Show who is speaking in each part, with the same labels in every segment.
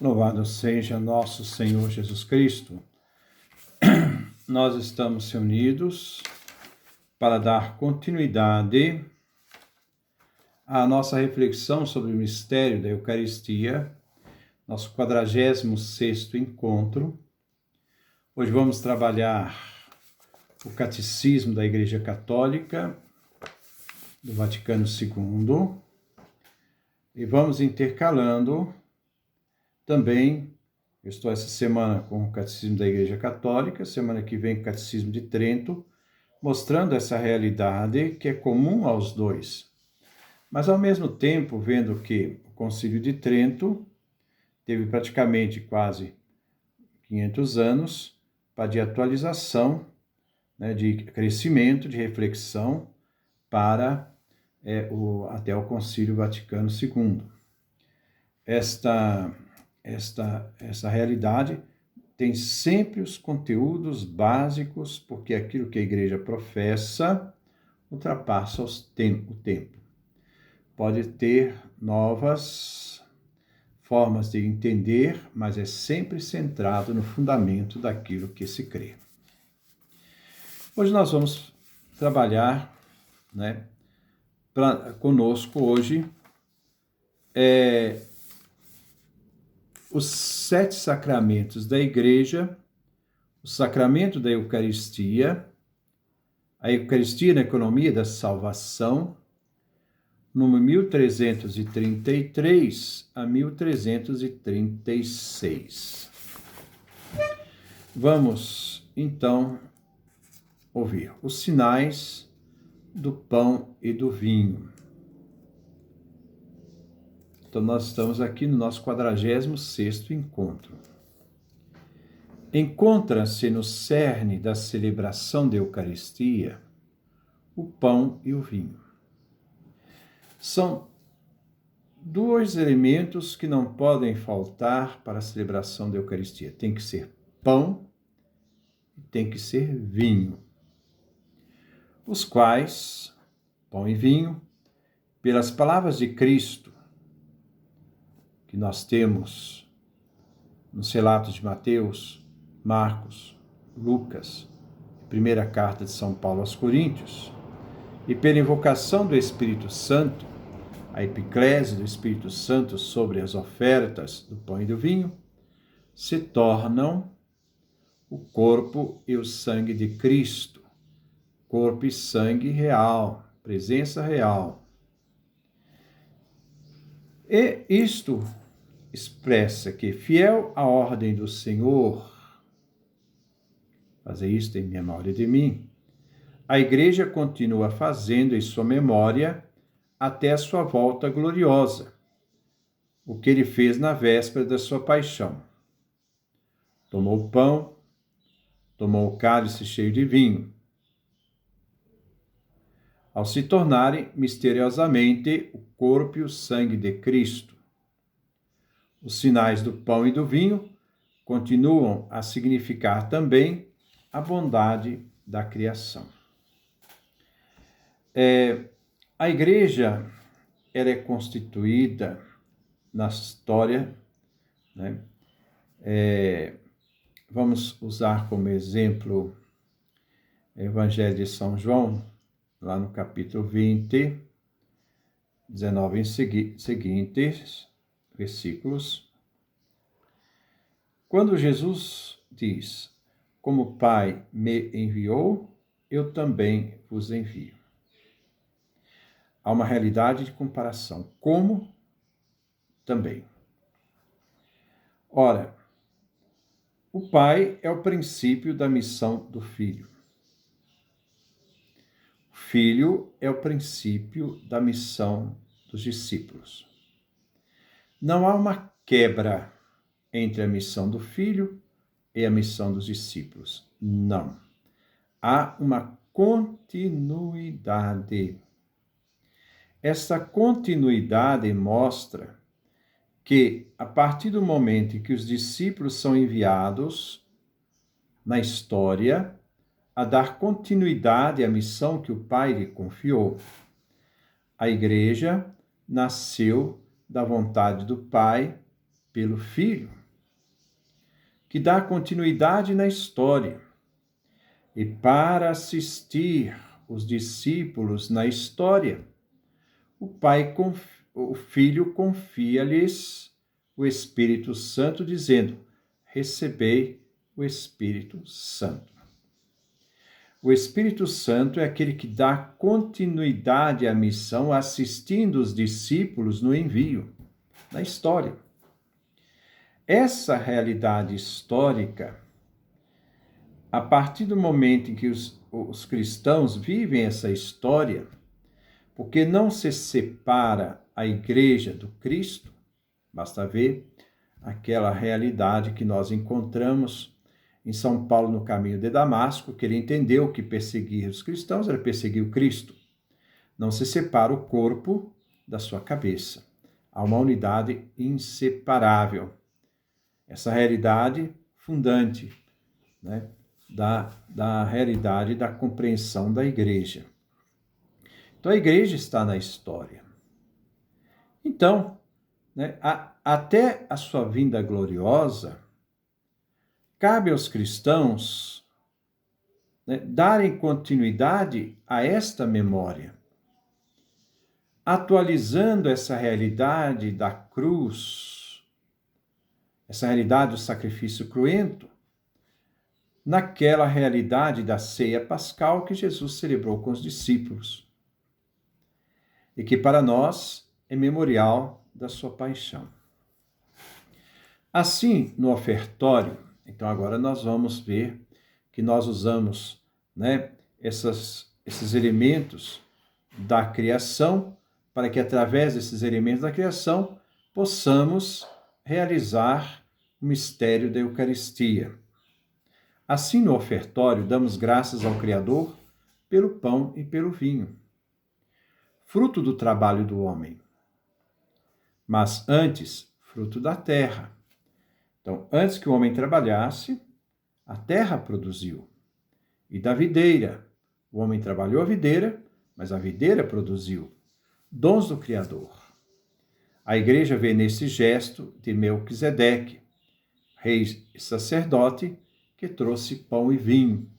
Speaker 1: Louvado seja nosso Senhor Jesus Cristo. Nós estamos reunidos para dar continuidade à nossa reflexão sobre o mistério da Eucaristia, nosso 46º encontro. Hoje vamos trabalhar o Catecismo da Igreja Católica do Vaticano II e vamos intercalando também. Eu estou essa semana com o Catecismo da Igreja Católica, semana que vem o Catecismo de Trento, mostrando essa realidade que é comum aos dois. Mas, ao mesmo tempo, vendo que o Concílio de Trento teve praticamente quase 500 anos de atualização, de crescimento, de reflexão para até o Concílio Vaticano II. Essa realidade tem sempre os conteúdos básicos, porque aquilo que a igreja professa ultrapassa o tempo. Pode ter novas formas de entender, mas é sempre centrado no fundamento daquilo que se crê. Hoje nós vamos trabalhar, conosco hoje, os 7 sacramentos da Igreja, o sacramento da Eucaristia, a Eucaristia na economia da salvação, número 1333 a 1336. Vamos, então, ouvir os sinais do pão e do vinho. Então, nós estamos aqui no nosso 46º encontro. Encontra-se no cerne da celebração da Eucaristia o pão e o vinho. São 2 elementos que não podem faltar para a celebração da Eucaristia. Tem que ser pão e tem que ser vinho. Os quais, pão e vinho, pelas palavras de Cristo, que nós temos nos relatos de Mateus, Marcos, Lucas, primeira carta de São Paulo aos Coríntios, e pela invocação do Espírito Santo, a epiclese do Espírito Santo sobre as ofertas do pão e do vinho, se tornam o corpo e o sangue de Cristo, corpo e sangue real, presença real. E isto expressa que, fiel à ordem do Senhor, fazer isto em memória de mim, a Igreja continua fazendo em sua memória até a sua volta gloriosa, o que ele fez na véspera da sua paixão. Tomou o pão, tomou o cálice cheio de vinho, ao se tornarem misteriosamente o corpo e o sangue de Cristo. Os sinais do pão e do vinho continuam a significar também a bondade da criação. A Igreja, ela é constituída na história, vamos usar como exemplo o Evangelho de São João, lá no capítulo 20, 19 em seguintes versículos. Quando Jesus diz: como o Pai me enviou, eu também vos envio. Há uma realidade de comparação. Como também. Ora, o Pai é o princípio da missão do Filho. O Filho é o princípio da missão dos discípulos. Não há uma quebra entre a missão do Filho e a missão dos discípulos. Não. Há uma continuidade. Essa continuidade mostra que, a partir do momento em que os discípulos são enviados na história a dar continuidade à missão que o Pai lhe confiou, a Igreja nasceu da vontade do Pai pelo Filho, que dá continuidade na história, e para assistir os discípulos na história, o Filho confia-lhes o Espírito Santo, dizendo: recebei o Espírito Santo. O Espírito Santo é aquele que dá continuidade à missão, assistindo os discípulos no envio, na história. Essa realidade histórica, a partir do momento em que os cristãos vivem essa história, porque não se separa a igreja do Cristo, basta ver aquela realidade que nós encontramos em São Paulo no caminho de Damasco, que ele entendeu que perseguir os cristãos era perseguir o Cristo. Não se separa o corpo da sua cabeça. Há uma unidade inseparável. Essa realidade fundante, né, da realidade da compreensão da igreja. Então, a igreja está na história. Então, né, até a sua vinda gloriosa, cabe aos cristãos, né, darem continuidade a esta memória, atualizando essa realidade da cruz, essa realidade do sacrifício cruento, naquela realidade da ceia pascal que Jesus celebrou com os discípulos e que para nós é memorial da sua paixão. Assim, no ofertório, então agora nós vamos ver que nós usamos, né, esses elementos da criação para que através desses elementos da criação possamos realizar o mistério da Eucaristia. Assim, no ofertório, damos graças ao Criador pelo pão e pelo vinho, fruto do trabalho do homem, mas antes, fruto da terra. Então, antes que o homem trabalhasse, a terra produziu. E da videira, o homem trabalhou a videira, mas a videira produziu. Dons do Criador. A igreja vê nesse gesto de Melquisedeque, rei e sacerdote, que trouxe pão e vinho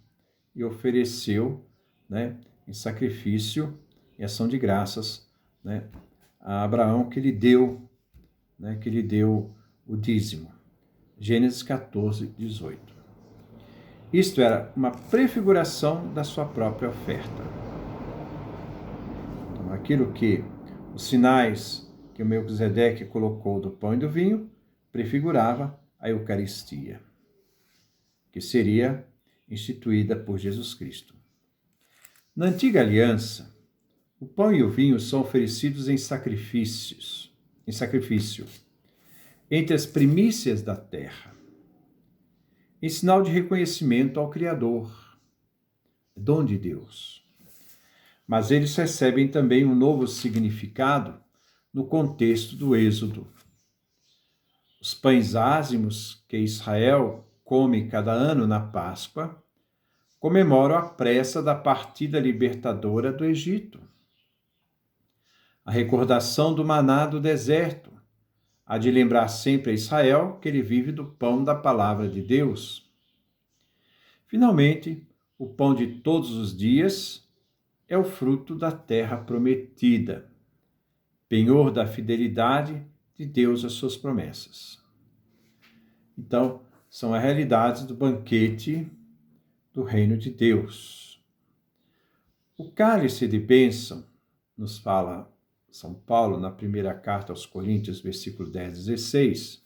Speaker 1: e ofereceu, né, em sacrifício e ação de graças, né, a Abraão, que lhe deu o dízimo. Gênesis 14, 18. Isto era uma prefiguração da sua própria oferta. Então, aquilo que os sinais que o Melquisedeque colocou do pão e do vinho prefigurava a Eucaristia, que seria instituída por Jesus Cristo. Na antiga aliança, o pão e o vinho são oferecidos em sacrifício, entre as primícias da terra, em sinal de reconhecimento ao Criador, dom de Deus. Mas eles recebem também um novo significado no contexto do Êxodo. Os pães ázimos que Israel come cada ano na Páscoa comemoram a pressa da partida libertadora do Egito. A recordação do maná do deserto há de lembrar sempre a Israel que ele vive do pão da palavra de Deus. Finalmente, o pão de todos os dias é o fruto da terra prometida, penhor da fidelidade de Deus às suas promessas. Então, são as realidades do banquete do reino de Deus. O cálice de bênção, nos fala São Paulo na primeira carta aos Coríntios, versículo 10, 16,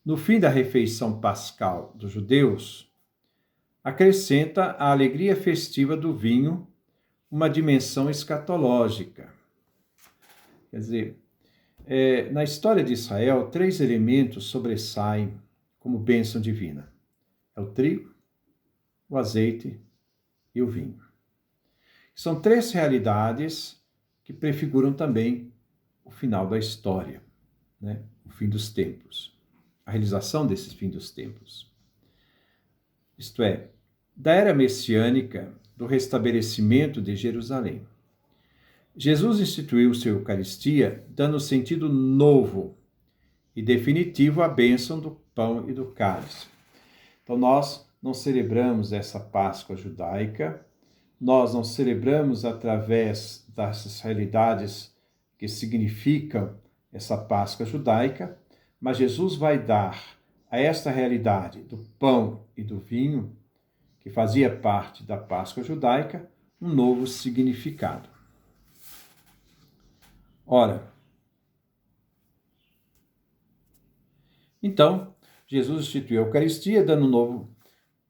Speaker 1: no fim da refeição pascal dos judeus, acrescenta à alegria festiva do vinho uma dimensão escatológica. Quer dizer, na história de Israel, 3 elementos sobressaem como bênção divina. É o trigo, o azeite e o vinho. São 3 realidades que prefiguram também o final da história, né? O fim dos tempos, a realização desse fim dos tempos. Isto é, da era messiânica, do restabelecimento de Jerusalém. Jesus instituiu sua Eucaristia dando sentido novo e definitivo a bênção do pão e do cálice. Então, nós não celebramos essa Páscoa judaica, nós não celebramos através dessas realidades que significam essa Páscoa judaica, mas Jesus vai dar a esta realidade do pão e do vinho, que fazia parte da Páscoa judaica, um novo significado. Ora, então, Jesus instituiu a Eucaristia, dando um novo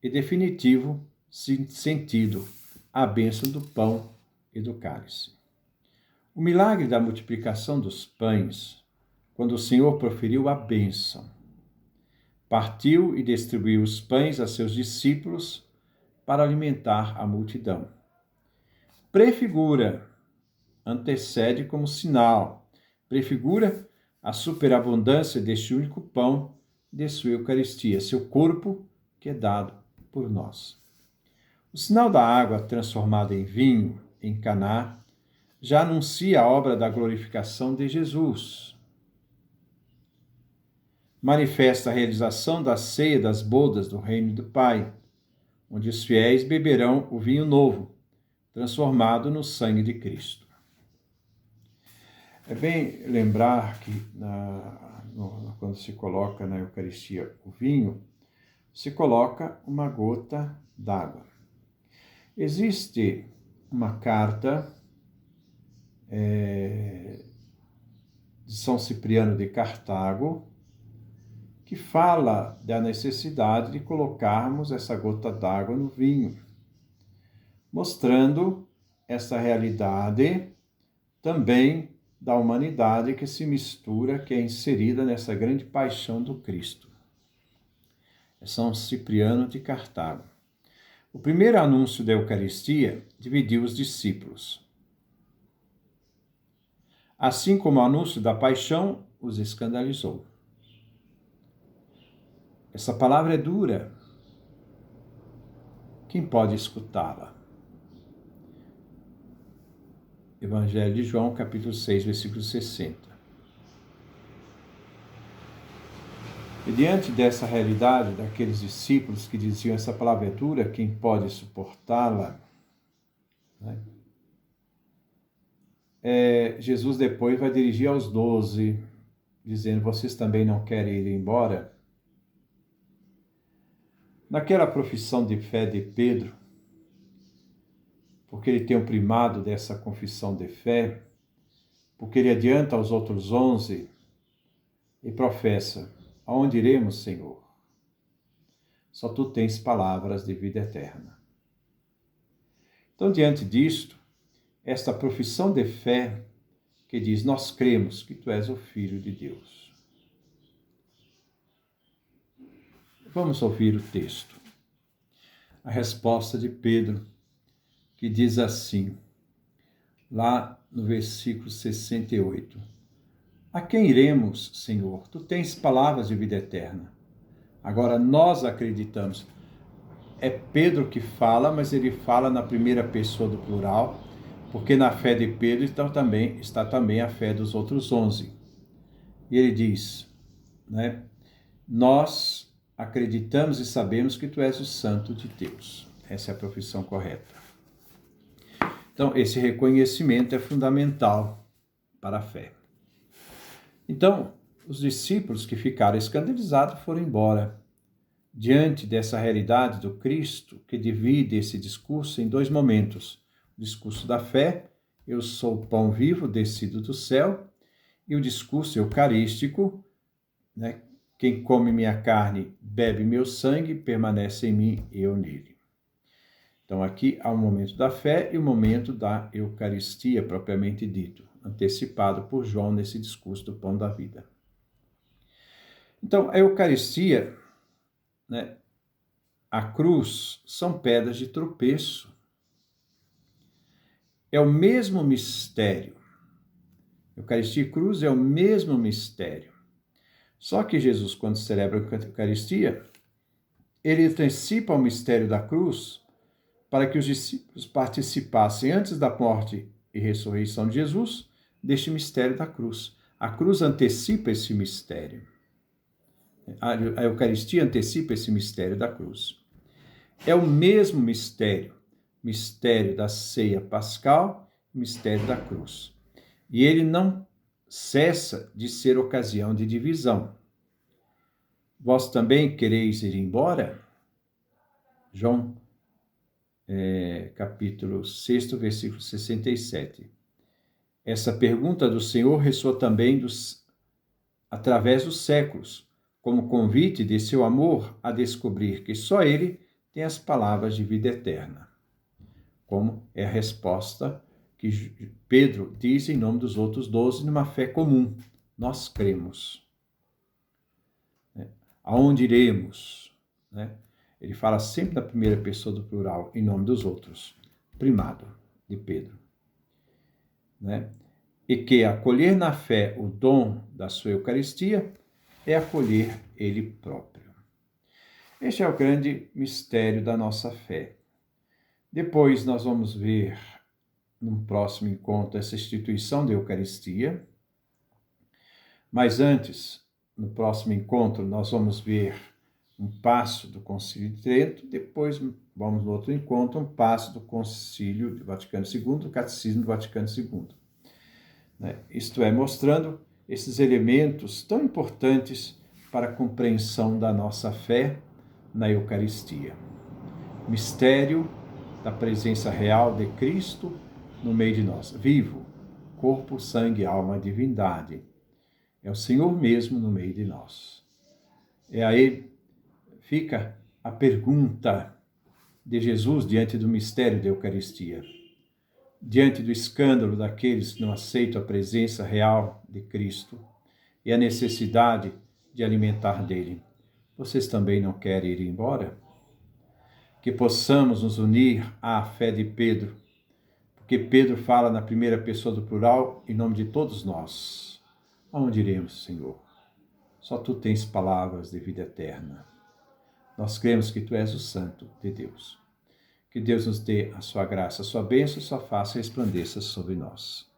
Speaker 1: e definitivo sentido à bênção do pão e do cálice. O milagre da multiplicação dos pães, quando o Senhor proferiu a bênção, partiu e distribuiu os pães a seus discípulos para alimentar a multidão. Prefigura, antecede como sinal, prefigura a superabundância deste único pão de sua Eucaristia, seu corpo que é dado por nós. O sinal da água transformada em vinho em Caná já anuncia a obra da glorificação de Jesus. Manifesta a realização da ceia das bodas do reino do Pai, onde os fiéis beberão o vinho novo, transformado no sangue de Cristo. É bem lembrar que quando se coloca na Eucaristia o vinho, se coloca uma gota d'água. Existe uma carta de São Cipriano de Cartago que fala da necessidade de colocarmos essa gota d'água no vinho, mostrando essa realidade também da humanidade que se mistura, que é inserida nessa grande paixão do Cristo. É São Cipriano de Cartago. O primeiro anúncio da Eucaristia dividiu os discípulos. Assim como o anúncio da paixão os escandalizou. Essa palavra é dura. Quem pode escutá-la? Evangelho de João, capítulo 6, versículo 60. E diante dessa realidade daqueles discípulos que diziam essa palavra é dura, quem pode suportá-la? Né? Jesus depois vai dirigir aos 12, dizendo, vocês também não querem ir embora? Naquela profissão de fé de Pedro, porque ele tem o primado dessa confissão de fé, porque ele adianta aos outros 11 e professa, aonde iremos, Senhor? Só tu tens palavras de vida eterna. Então, diante disto, esta profissão de fé que diz, nós cremos que tu és o Filho de Deus. Vamos ouvir o texto. A resposta de Pedro, que diz assim, lá no versículo 68. A quem iremos, Senhor? Tu tens palavras de vida eterna. Agora nós acreditamos. É Pedro que fala, mas ele fala na primeira pessoa do plural, porque na fé de Pedro está também a fé dos outros 11. E ele diz, né? Nós acreditamos e sabemos que tu és o Santo de Deus. Essa é a profissão correta. Então, esse reconhecimento é fundamental para a fé. Então, os discípulos que ficaram escandalizados foram embora. Diante dessa realidade do Cristo, que divide esse discurso em dois momentos. O discurso da fé, eu sou o pão vivo descido do céu, e o discurso eucarístico, né? Quem come minha carne, bebe meu sangue, permanece em mim e eu nele. Então aqui há um momento da fé e um momento da Eucaristia, propriamente dito, antecipado por João nesse discurso do pão da vida. Então a Eucaristia, né, a cruz, são pedras de tropeço. É o mesmo mistério. Eucaristia e cruz é o mesmo mistério. Só que Jesus, quando celebra a Eucaristia, ele antecipa o mistério da cruz para que os discípulos participassem antes da morte e ressurreição de Jesus deste mistério da cruz. A cruz antecipa esse mistério. a Eucaristia antecipa esse mistério da cruz. É o mesmo mistério, mistério da ceia pascal, mistério da cruz. E ele não cessa de ser ocasião de divisão. Vós também quereis ir embora? João, capítulo 6, versículo 67. Essa pergunta do Senhor ressoa também através dos séculos, como convite de seu amor a descobrir que só Ele tem as palavras de vida eterna. Como é a resposta que Pedro diz em nome dos outros 12 numa fé comum. Nós cremos. Aonde iremos? Ele fala sempre na primeira pessoa do plural, em nome dos outros. Primado de Pedro. E que acolher na fé o dom da sua Eucaristia é acolher ele próprio. Este é o grande mistério da nossa fé. Depois nós vamos ver, num próximo encontro, essa instituição da Eucaristia. Mas antes, no próximo encontro, nós vamos ver um passo do Concílio de Trento. Depois, vamos no outro encontro, um passo do Concílio do Vaticano II, do Catecismo do Vaticano II. Isto é, mostrando esses elementos tão importantes para a compreensão da nossa fé na Eucaristia. Mistério da presença real de Cristo no meio de nós, vivo, corpo, sangue, alma, divindade. É o Senhor mesmo no meio de nós. Aí fica a pergunta de Jesus diante do mistério da Eucaristia. Diante do escândalo daqueles que não aceitam a presença real de Cristo e a necessidade de alimentar dele, vocês também não querem ir embora? Que possamos nos unir à fé de Pedro, porque Pedro fala na primeira pessoa do plural em nome de todos nós. Aonde iremos, Senhor? Só Tu tens palavras de vida eterna. Nós cremos que Tu és o Santo de Deus. Que Deus nos dê a sua graça, a sua bênção e sua face resplandeça sobre nós.